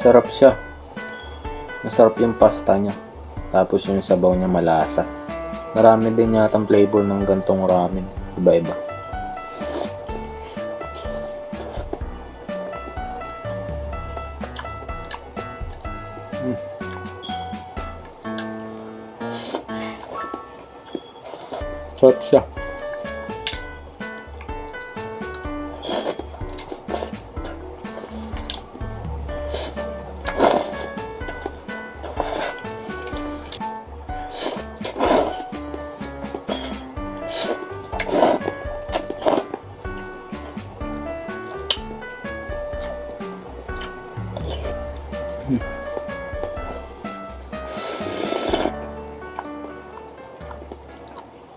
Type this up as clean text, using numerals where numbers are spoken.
Masarap siya. Masarap yung pasta niya. Tapos yung sabaw niya malasa. Marami din yatang flavor ng gantong ramen. Iba-iba. Sarap siya.